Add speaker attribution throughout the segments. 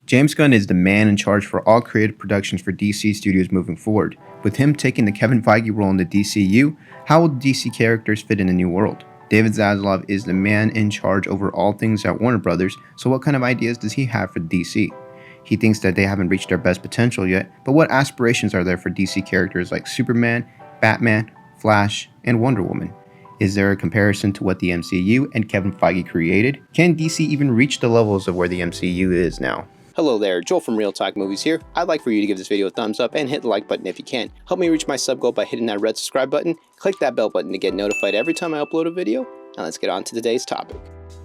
Speaker 1: James Gunn is the man in charge for all creative productions for DC Studios moving forward. With him taking the Kevin Feige role in the DCU, how will DC characters fit in the new world? David Zaslov is the man in charge over all things at Warner Brothers, so what kind of ideas does he have for DC? He thinks that they haven't reached their best potential yet, but what aspirations are there for DC characters like Superman, Batman, Flash, and Wonder Woman? Is there a comparison to what the MCU and Kevin Feige created? Can DC even reach the levels of where the MCU is now?
Speaker 2: Hello there, Joel from Real Talk Movies here. I'd like for you to give this video a thumbs up and hit the like button if you can. Help me reach my sub goal by hitting that red subscribe button. Click that bell button to get notified every time I upload a video. Now let's get on to today's topic.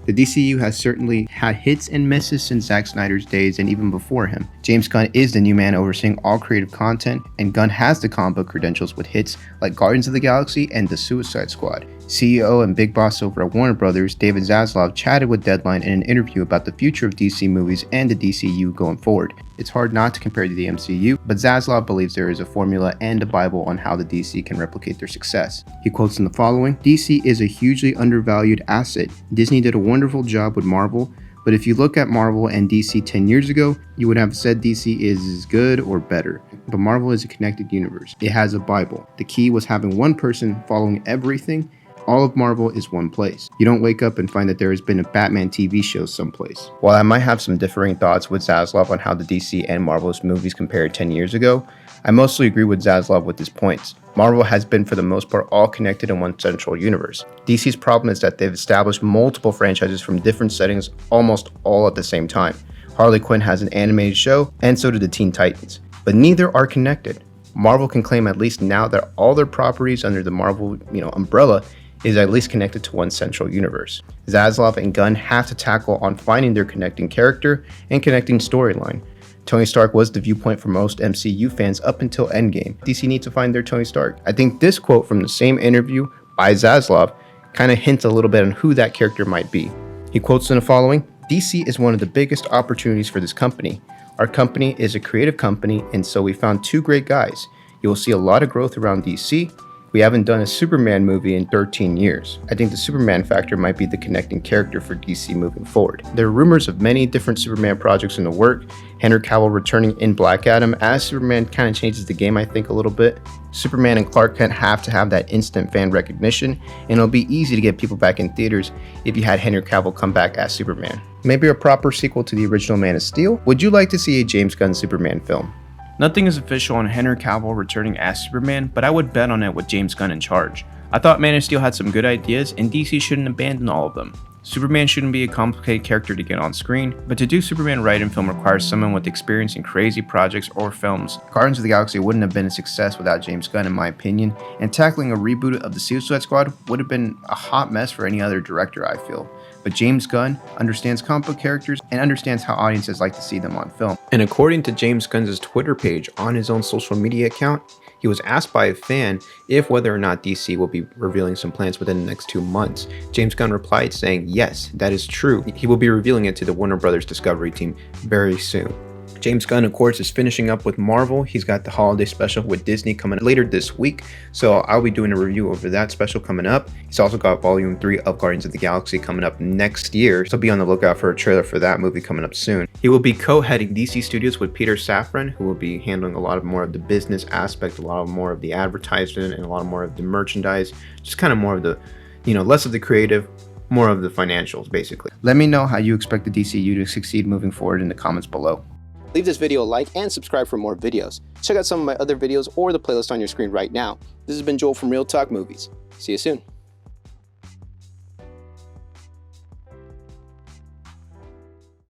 Speaker 1: The DCU has certainly had hits and misses since Zack Snyder's days and even before him. James Gunn is the new man overseeing all creative content, and Gunn has the comic book credentials with hits like Guardians of the Galaxy and The Suicide Squad. CEO and big boss over at Warner Brothers, David Zaslov, chatted with Deadline in an interview about the future of DC movies and the DCU going forward. It's hard not to compare to the MCU, but Zaslov believes there is a formula and a Bible on how the DC can replicate their success. He quotes in the following, "DC is a hugely undervalued asset. Disney did a wonderful job with Marvel, but if you look at Marvel and DC 10 years ago, you would have said DC is as good or better. But Marvel is a connected universe. It has a Bible. The key was having one person following everything. All of Marvel is one place. You don't wake up and find that there has been a Batman TV show someplace." While I might have some differing thoughts with Zaslov on how the DC and Marvel's movies compared 10 years ago, I mostly agree with Zaslov with his points. Marvel has been for the most part all connected in one central universe. DC's problem is that they've established multiple franchises from different settings almost all at the same time. Harley Quinn has an animated show, and so do the Teen Titans, but neither are connected. Marvel can claim at least now that all their properties under the Marvel umbrella is at least connected to one central universe. Zaslov and Gunn have to tackle on finding their connecting character and connecting storyline. Tony Stark was the viewpoint for most MCU fans up until Endgame. DC needs to find their Tony Stark. I think this quote from the same interview by Zaslov kind of hints a little bit on who that character might be. He quotes in the following, "DC is one of the biggest opportunities for this company. Our company is a creative company, and so we found two great guys. You will see a lot of growth around DC. We haven't done a Superman movie in 13 years. I think the Superman factor might be the connecting character for DC moving forward. There are rumors of many different Superman projects in the work. Henry Cavill returning in Black Adam as Superman kind of changes the game, I think, a little bit. Superman and Clark Kent have to have that instant fan recognition, and it'll be easy to get people back in theaters if you had Henry Cavill come back as Superman. Maybe a proper sequel to the original Man of Steel? Would you like to see a James Gunn Superman film?"
Speaker 3: Nothing is official on Henry Cavill returning as Superman, but I would bet on it with James Gunn in charge. I thought Man of Steel had some good ideas, and DC shouldn't abandon all of them. Superman shouldn't be a complicated character to get on screen, but to do Superman right in film requires someone with experience in crazy projects or films.
Speaker 1: Guardians of the Galaxy wouldn't have been a success without James Gunn, in my opinion, and tackling a reboot of the Suicide Squad would have been a hot mess for any other director, I feel. But James Gunn understands comic book characters and understands how audiences like to see them on film. And according to James Gunn's Twitter page on his own social media account, he was asked by a fan if whether or not DC will be revealing some plans within the next 2 months. James Gunn replied saying, "Yes, that is true. He will be revealing it to the Warner Brothers Discovery team very soon." James Gunn, of course, is finishing up with Marvel. He's got the holiday special with Disney coming later this week, so I'll be doing a review over that special coming up. He's also got Volume 3 of Guardians of the Galaxy coming up next year, so be on the lookout for a trailer for that movie coming up soon. He will be co-heading DC Studios with Peter Safran, who will be handling a lot more of the business aspect, a lot more of the advertisement, and a lot more of the merchandise, just kind of more of the, less of the creative, more of the financials, basically. Let me know how you expect the DCU to succeed moving forward in the comments below.
Speaker 2: Leave this video a like and subscribe for more videos. Check out some of my other videos or the playlist on your screen right now. This has been Joel from Real Talk Movies. See you soon.